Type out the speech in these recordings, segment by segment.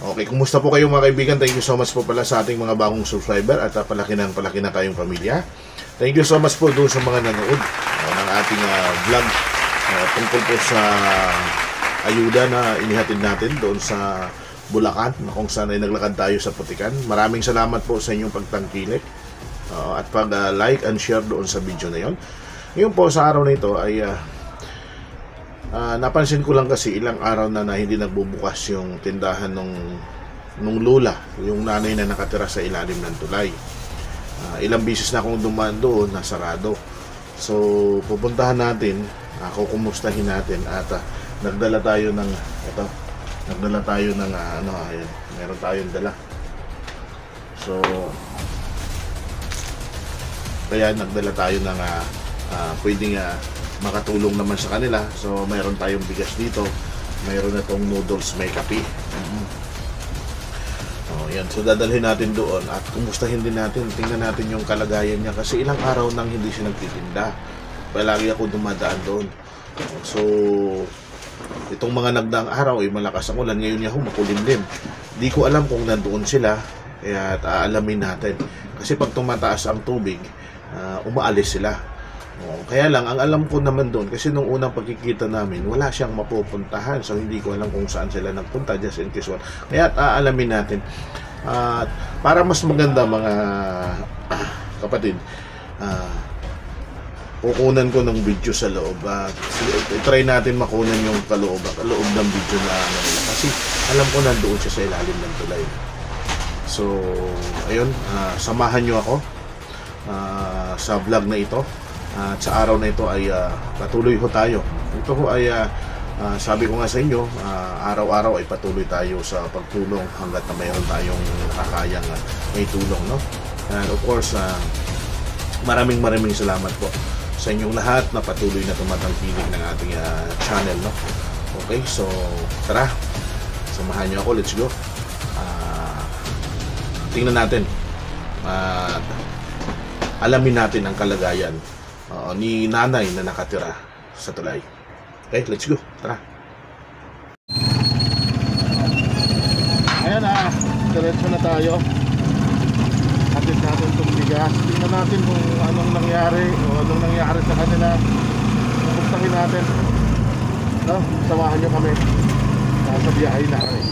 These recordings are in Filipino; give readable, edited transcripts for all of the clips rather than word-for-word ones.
Okay, kumusta po kayo mga kaibigan? Thank you so much po pala sa ating mga bagong subscriber at palaki na tayong pamilya. Thank you so much po doon sa mga nanood ng ating vlog tungkol po sa ayuda na inihatid natin doon sa Bulacan, kung saan ay naglakad tayo sa Putikan. Maraming salamat po sa inyong pagtangkilik at pag-like and share doon sa video na yon. Ngayon po sa araw na ito ay napansin ko lang kasi ilang araw na hindi nagbubukas yung tindahan nung lula, yung nanay na nakatira sa ilalim ng tulay. Ilang bisis na akong dumaan doon, nasarado. So pupuntahan natin, kukumustahin natin at nagdala tayo ng ayan, meron tayong dala. So kaya nagdala tayo ng pwedeng makatulong naman sa kanila. So mayroon tayong bigas dito, mayroon na tong noodles, may kape. Yan. So dadalhin natin doon at kumustahin din natin, tingnan natin yung kalagayan niya kasi ilang araw nang hindi siya nagtitinda. Palagi ako dumadaan doon. So itong mga nagdaang araw ay malakas ang ulan, ngayon niya makulimlim. Di ko alam kung nandoon sila, kaya aalamin natin. Kasi pag tumataas ang tubig, umaalis sila. Kaya lang, ang alam ko naman doon, kasi nung unang pagkikita namin, wala siyang mapupuntahan. So hindi ko alam kung saan sila nagpunta, just in case one. Kaya aalamin natin. Para mas maganda mga kapatid, kukunan ko ng video sa loob. Try natin makunan yung kaloob ng video na nila. Kasi alam ko nandoon siya sa ilalim ng tulay. So, ayun, samahan nyo ako sa vlog na ito. At sa araw na ito ay patuloy ho tayo. Ito ho ay sabi ko nga sa inyo, araw-araw ay patuloy tayo sa pagtulong hanggat na mayroon tayong nakakayang may tulong, no? And of course, maraming salamat po sa inyong lahat na patuloy na tumatangkilik ng ating channel, no? Okay, so tara, samahan niyo ako, let's go. Tingnan natin at alamin natin ang kalagayan ni nanay na nakatira sa tulay. Okay, let's go. Tara. Ayan diretso na tayo. Hatid natin itong bigas. Tingnan natin kung anong nangyari sa kanila. Pupuntahin natin. Samahan nyo kami. Sa biyahe na kami.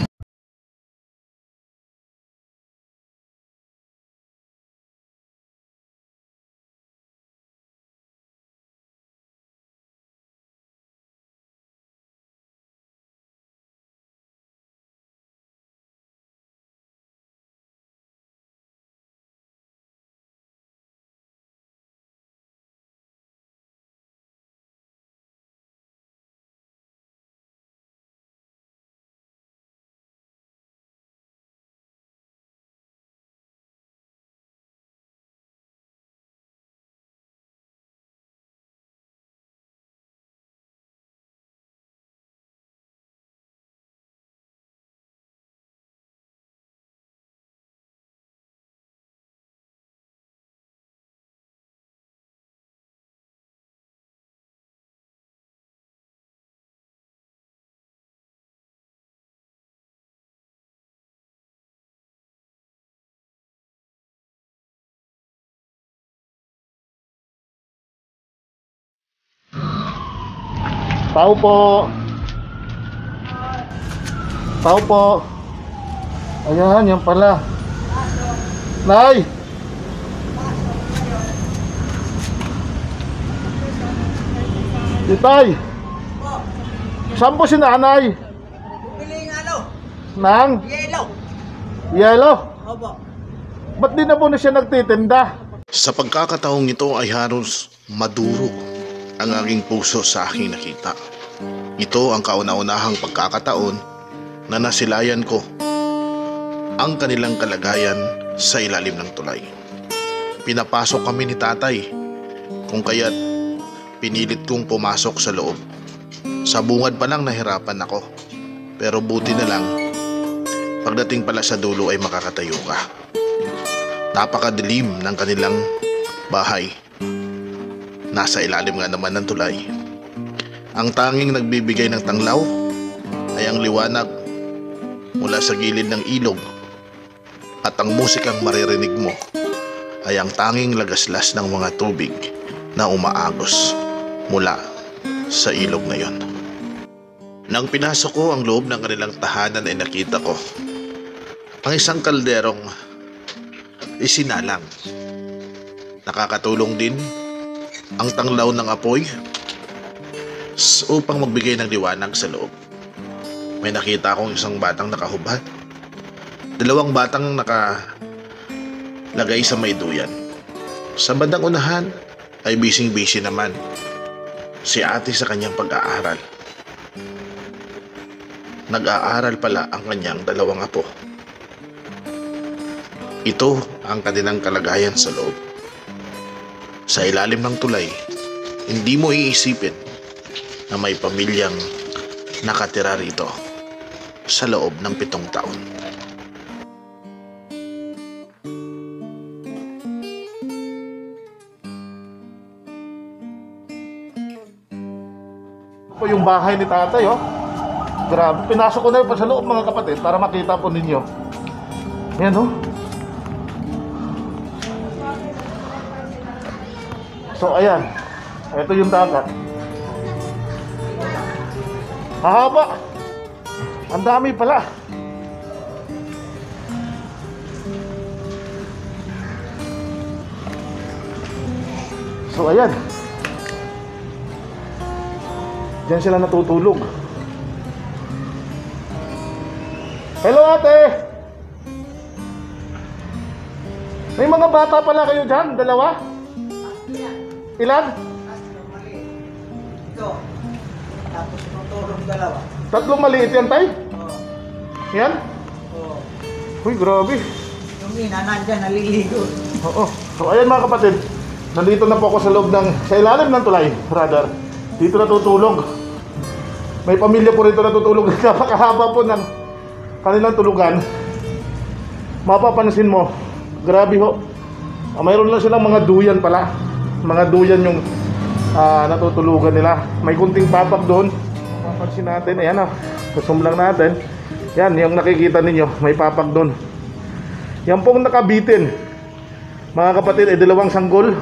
Tao po. Tao po. Ayan, yan pala. Nay! Itay! Saan po si nanay? Bumili ng ano? Nang? Yellow. Yelo? Opo. Ba't di na po na siya nagtitinda? Sa pagkakataong ito ay halos maduro ang aking puso sa aking nakita. Ito ang kauna-unahang pagkakataon na nasilayan ko ang kanilang kalagayan sa ilalim ng tulay. Pinapasok kami ni tatay, kung kaya't pinilit kong pumasok sa loob. Sa bungad pa lang nahirapan ako, pero buti na lang pagdating pala sa dulo ay makakatayo ka. Napakadilim ng kanilang bahay. Nasa ilalim nga naman ng tulay. Ang tanging nagbibigay ng tanglaw ay ang liwanag mula sa gilid ng ilog at ang musikang maririnig mo ay ang tanging lagaslas ng mga tubig na umaagos mula sa ilog na yon. Nang pinasok ko ang loob ng kanilang tahanan ay nakita ko ang isang kalderong isinalang. Nakakatulong din ang tanglaw ng apoy upang magbigay ng liwanag sa loob. May nakita akong isang batang nakahubad, dalawang batang nakalagay sa may duyan. Sa bandang unahan ay busy naman si ate sa kanyang pag-aaral. Nag-aaral pala ang kanyang dalawang apo. Ito ang kanilang kalagayan sa loob. Sa ilalim ng tulay, hindi mo iisipin na may pamilyang nakatira rito sa loob ng 7 taon. Po yung bahay ni tatay, oh. Grabe, pinasok ko na yun pa sa loob, mga kapatid, para makita po ninyo. Yan, oh. So, ayan. Ito yung dagat. Hahaba. Ang dami pala. So, ayan. Diyan sila natutulog. Hello, ate! May mga bata pala kayo dyan? Dalawa? Ilan? Ito. Tapos tutulong dalawa. 3 maliit yan, tay? Oo. Yan? Oo. Uy, grabe. Yung ina nandyan, naliligo. Oo. So, ayan mga kapatid. Nandito na po ako sa loob sa ilalim ng tulay, rather. Dito natutulog. May pamilya po rito natutulog. Napakahaba po ng kanilang tulugan. Mapapansin mo, grabe ho. Mayroon lang silang mga duyan pala. Mga duyan yung natutulugan nila. May kunting papak doon. Mapapansin natin, ayan o. Zoom lang natin. Yan, yung nakikita ninyo, may papak doon. Yan pong nakabitin, mga kapatid, ay 2 sanggol.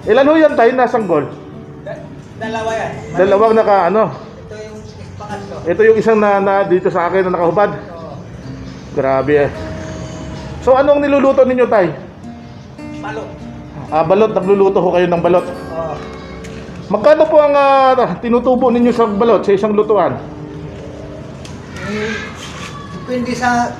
Ilan ho yan tayo na sanggol? Dalawa yan. Dalawang naka ano. Ito yung pangatlo. Ito yung isang na dito sa akin na nakahubad. Oo. Grabe eh. So anong niluluto ninyo tay? Balot. Balot, nagluluto ho kayo ng balot. Oo. Magkano po ang tinutubo ninyo sa balot sa isang lutuan? Depende sa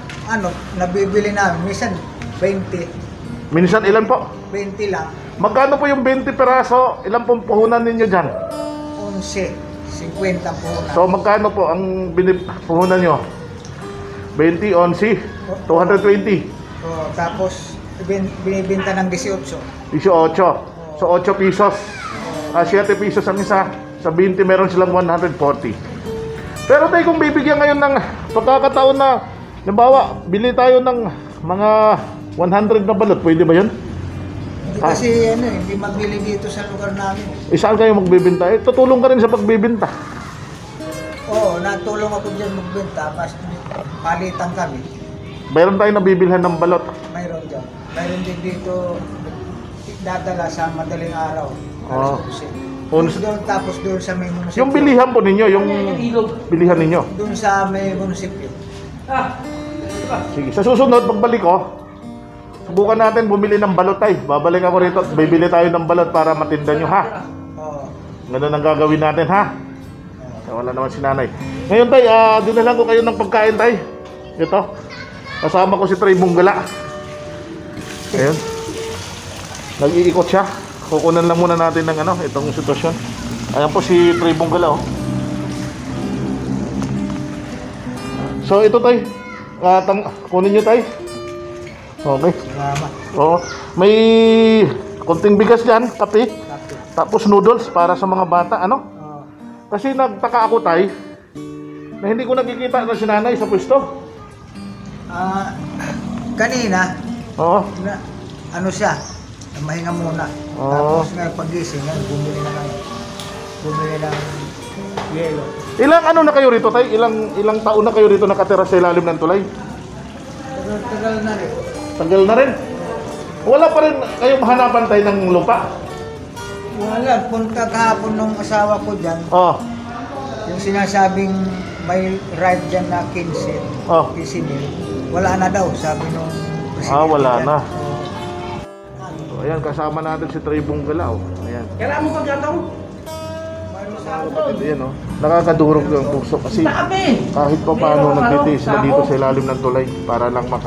nabibili namin. Minsan 20. Minsan ilan po? 20 lang. Magkano po yung 20 peraso? Ilan pong puhunan ninyo dyan? 11. 50 po na. So magkano po ang puhunan nyo? 20, 11, 220. Oo. Tapos binibenta ng 18. 18. So 8 pesos. 7 pesos ang isa. Sa 20 meron silang 140. Pero tayo kung bibigyan ngayon ng pagkakataon na halimbawa, bili tayo ng mga 100 na balot, pwede ba yun? Hindi kasi hindi magbili dito sa lugar namin. Saan kayo magbibenta? Tutulong ka rin sa pagbibenta. Oo, natulong ako dyan magbenta. Mas palitan kami. Mayroon tayo nabibilhan ng balot. Mayroon dyan. Mayroon din dito dadala sa madaling araw. Oo. Doon, tapos doon sa may munisipyo. Yung bilihan po ninyo, yung bilihan ninyo. Doon sa may munisipyo. Sige, sa susunod, pagbalik ko, subukan natin bumili ng balot tayo. Babalik ako rito at bibili tayo ng balot para matinda nyo, ha? Oo. Ganun ang gagawin natin, ha? Wala naman si nanay. Ngayon tay, dinalan ko kayo ng pagkain tay. Ito. Kasama ko si Trey Bunggala. Ayun. Nag-iikot siya. Kukunan lang muna natin ng itong sitwasyon. Ayan po si Trey Bunggala, oh. So ito tay. Kunin nyo tay. Okay. Salamat. Oo. May konting bigas dyan, kape. Kape. Tapos noodles para sa mga bata, ano? Oo. Kasi nagtaka ako tay na hindi ko nakikita na si nanay sa pwesto. Kanina, Oo. siya, mahinga muna. Oo. Tapos ngayon pagising, bumili ng yelo. Ilang ano na kayo rito, tay? Ilang taon na kayo rito nakatira sa ilalim ng tulay? Tagal na rin. Tagal na rin. Wala pa rin kayong mahanapan tayo ng lupa? Wala, punta kahapon ng asawa ko dyan. Oh. Yung sinasabing may right dyan na 15. Oh. 15 mil. Wala na daw, sabi nung presidente Wala dyan. na. So, ayan, kasama natin si Trey Bunggala. Ayan. Kailangan mo pagkataw. Mayroon sa Kapatid, ayan, oh. Nakakadurog yung puso kasi kahit pa paano nagtitiis sila dito sa ilalim ng tulay para lang Mga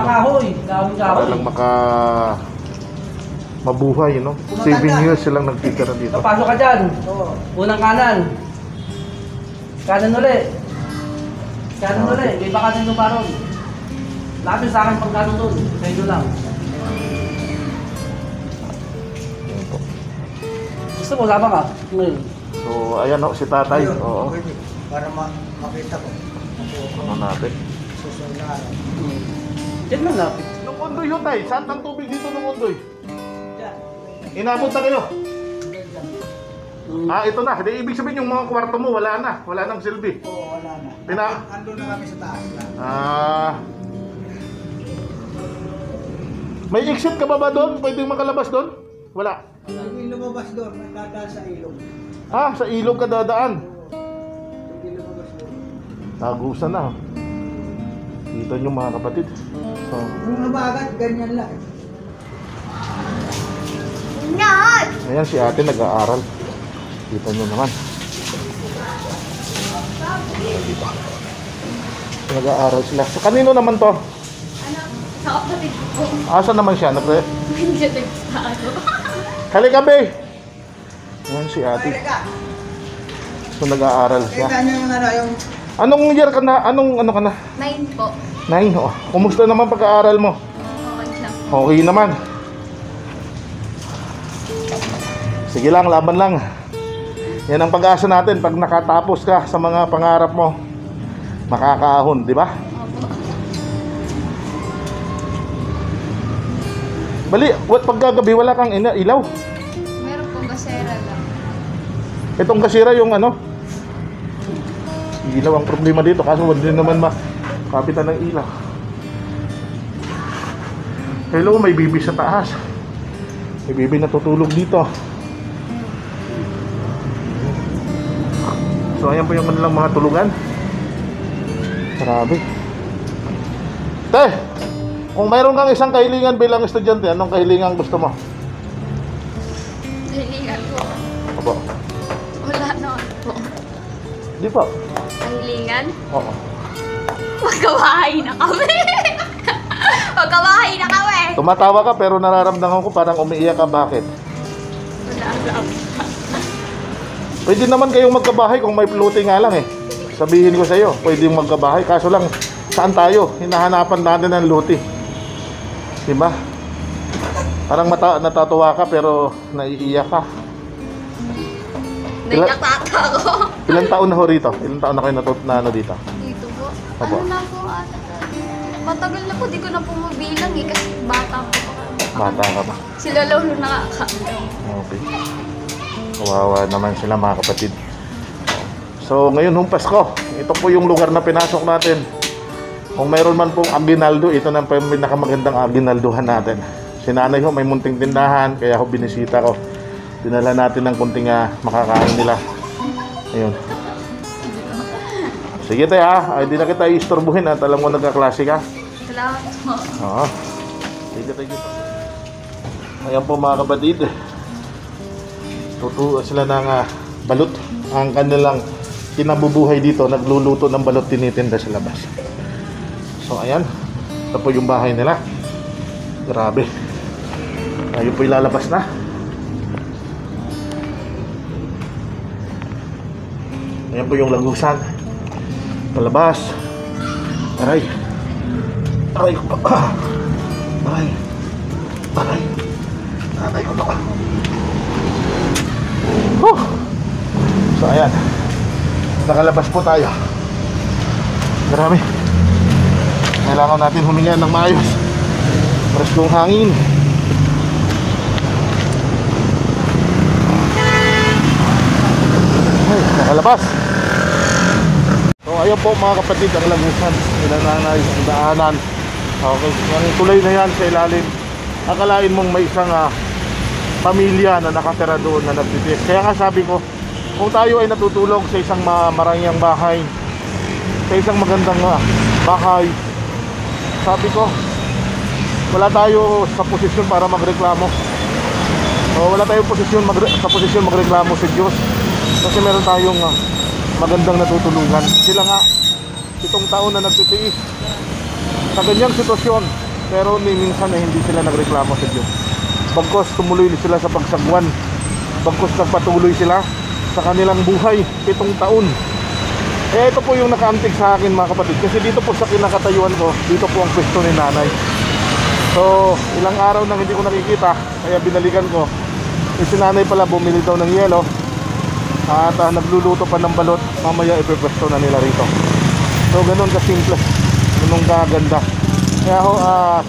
kahoy. para lang mabuhay, you know? 7 years silang nagtitira dito. Papasok ka dyan. Oo. Unang kanan. Kanan ulit. Kanan ulit. May baka din pa ron. Lapit sa akin pag kanan doon. Sa inyo lang. Ayan po. Gusto mo, sama ka? Ngayon. So, ayan, oh, si tatay. Ayun, Oo. pwede. Para makita ko. Ano natin? Susunod na araw. Diyan lang lapit. Nung undoy yun, tay. Saan ang tubig dito nung undoy? Dyan. Inabot na kayo. Dyan. Ito na. Di, ibig sabihin yung mga kwarto mo, wala na. Wala nang silbi. Oo, wala na. Pina- Andun na kami sa taas na. May exit ka ba doon? Pwedeng makalabas doon? Wala. Hindi lumabas doon, nagdadaan sa ilog. Sa ilog ka dadaan. Hindi lumabas doon. Tagusan na. Kita nyo mga kapatid. So, Kung nabagat, ganyan lang. ayan si ate nag-aaral. Kita nyo naman. Dito. Nag-aaral sila. So, kanino naman to? Ano, sa kapatid ko. Asa naman siya? Hindi sa ano. Halika, be! Ayan si ate. So, nag-aaral siya. Ganyan yung ano, yung Anong year ka na? Anong ano ka na? 9 po. 9. Oh. Kumusta naman pag-aaral mo? Okay lang. Okay naman. Sige lang, laban lang. Yan ang pag-asa natin pag nakatapos ka sa mga pangarap mo. Makakaahon, di ba? Opo. Bali, pagkagabi wala kang ilaw. Meron pong gasera lang. Itong kasira yung ano? Ilaw ang problema dito kaso wala din naman makapitan ng ilaw. Hello, may bibi sa taas. May bibi na tutulog dito. So ayan po yung kanilang mga tulugan. Grabe. Te, kung mayroon kang isang kahilingan bilang estudyante, anong kahilingan gusto mo? Kahilingan po. Opo. Wala naman po. Di po. Kahilingan? Oo. Magkabahay na kami. Magkabahay na kami. Tumatawa ka pero nararamdaman ko parang umiiyak ka. Bakit? Wala lang. Pwede naman kayong magkabahay kung may floating nga lang eh. Sabihin ko sa iyo, pwede yung magkabahay. Kaso lang, saan tayo? Hinahanapan natin ng luti. Diba? Parang natatawa ka pero naiiyak ka. Naiyak-taka ako. Ilang taon na ho rito? Ilang taon na kayo na ano dito? Dito po. Opo. Ano na po ata? Matagal na po, di ko na po mabilang eh. Kasi bata po ako. Bata ka ba? Sila lolo nakakaalam. Okay. Kawawa naman sila mga kapatid. So ngayon hong Pasko, ito po yung lugar na pinasok natin. Kung mayroon man pong aginaldo, ito na po yung pinakamagandang aginaldohan natin. Si nanay ho may munting tindahan, kaya ho binisita ko. Dinala natin ng kunting makakain nila. Ayun. Sige tayo ha, hindi na kita istorbuhin at alam mo nagkaklase ka. Salamat po. Oo. Sige tayo. Ayan po mga kapatid. Tutuwa sila ng balot. Ang kanilang kinabubuhay dito, nagluluto ng balot, tinitinda sa labas. So ayan, ito po yung bahay nila. Grabe. Ayun po ilalabas na. Ayan po yung lagusan. Palabas. Aray. Aray ko pa. Aray. Aray. Aray ko pa. So ayan, nakalabas po tayo. Grabe. Kailangan natin huminga ng maayos. Preskong hangin. Ay, nakalabas. So ayun po mga kapatid, ang lagusan nila nanay, ang daanan. Okay, yung tulay na yan sa ilalim. Akalain mong may isang pamilya na nakatira doon na nagtitiis. Kaya nga sabi ko, kung tayo ay natutulog sa isang marangyang bahay, sa isang magandang bahay, sabi ko, wala tayo sa posisyon para magreklamo. O wala tayong sa posisyon magreklamo sa Diyos. Kasi meron tayong magandang natutulungan. Sila nga, 7 taon na nagtitiis sa ganyang sitwasyon, pero minsan na hindi sila nagreklamo sa Diyos. Bagkos tumuloy sila sa pagsagwan, bagkos nagpatuloy sila sa kanilang buhay 7 taon. Eh ito po yung nakaantig sa akin mga kapatid, kasi dito po sa kinakatayuan ko, dito po ang pwesto ni nanay. So ilang araw nang hindi ko nakikita, kaya binalikan ko. Si nanay pala bumili daw ng yelo at nagluluto pa ng balot. Mamaya ipepwesto na nila rito. So ganun kasimple, ganun kaganda. Kaya ho,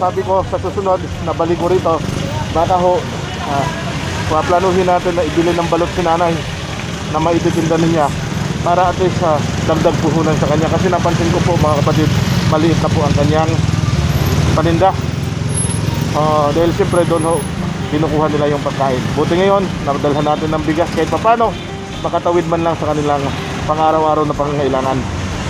sabi ko sa susunod na balik ko rito, baka ho paplanuhin natin na ibili ng balot si nanay na maititinda niya para at least dagdag puhunan sa kanya. Kasi napansin ko po mga kapatid, maliit na po ang kanyang paninda. Dahil siyempre doon ho kinukuha nila yung pagkain. Buti ngayon nadalhan natin ng bigas kahit papano makatawid man lang sa kanilang pang-araw-araw na pangangailangan.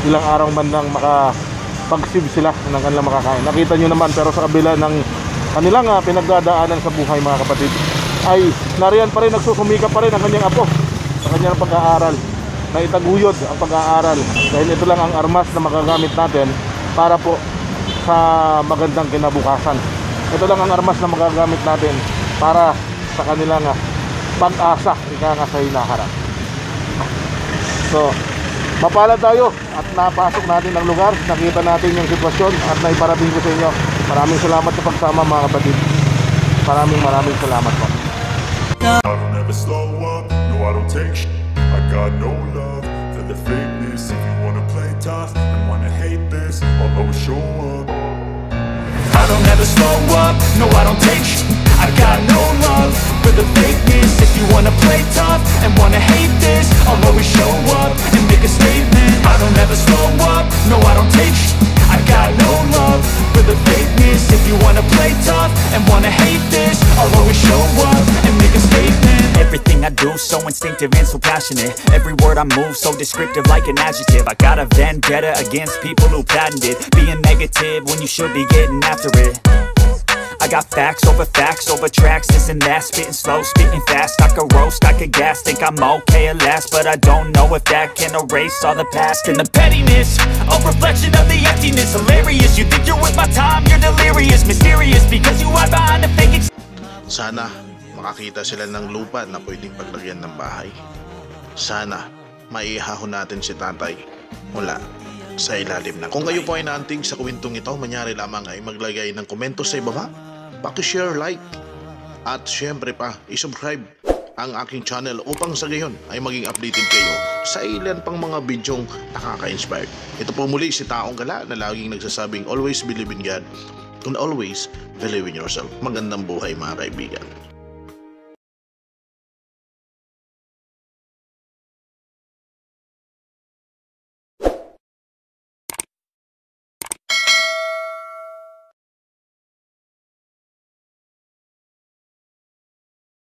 Ilang araw man lang makapag-save sila ng kanilang makakain. Nakita nyo naman, pero sa kabila ng kanilang pinagdadaanan sa buhay mga kapatid, ay nariyan pa rin, nagsusumika pa rin ang kanyang apo sa kanyang pag-aaral, na itaguyod ang pag-aaral, dahil ito lang ang armas na magagamit natin para po sa magandang kinabukasan. Ito lang ang armas na magagamit natin para sa kanilang pag-asa, ika nga sa hinaharap. So mapalad tayo at napasok natin ang lugar, nakita natin yung sitwasyon at naiparating ko sa inyo. Maraming salamat sa pagsama mga kapatid. Maraming salamat po. I don't ever slow up, no I don't take shit. I got no love for the fakeness. If you wanna play tough and wanna hate this, I'll always show up. I don't ever slow up, no I don't take shit. I got no love for the fakeness. If you wanna play tough and wanna hate this, I'll always show up and make a statement. I don't ever slow up, no I don't take shit. I got no love for the fakeness. If you wanna play tough and wanna hate this, I'll always show up and make a statement. Everything I do so instinctive and so passionate. Every word I move so descriptive like an adjective. I got a vendetta against people who patented being negative when you should be getting after it. I got facts over tracks, this and that. Spitting slow, spitting fast, I could roast, I could gas. Think I'm okay at last, but I don't know if that can erase all the past. And the pettiness, a reflection of the emptiness. Hilarious, you think you're with my time, you're delirious. Mysterious, because you hide behind a fake Sana makakita sila ng lupa na pwedeng paglagyan ng bahay. Sana maihahon natin si tatay mula sa ilalim na. Kung kayo po ay naantig sa kwentong ito, manyari lamang ay maglagay ng komento sa ibaba, paki-share, like, at syempre pa, i-subscribe ang aking channel upang sa gayon ay maging updated kayo sa ilan pang mga bidyong nakaka-inspired. Ito po muli si Taong Gala na laging nagsasabing always believe in God and always believe in yourself. Magandang buhay mga kaibigan.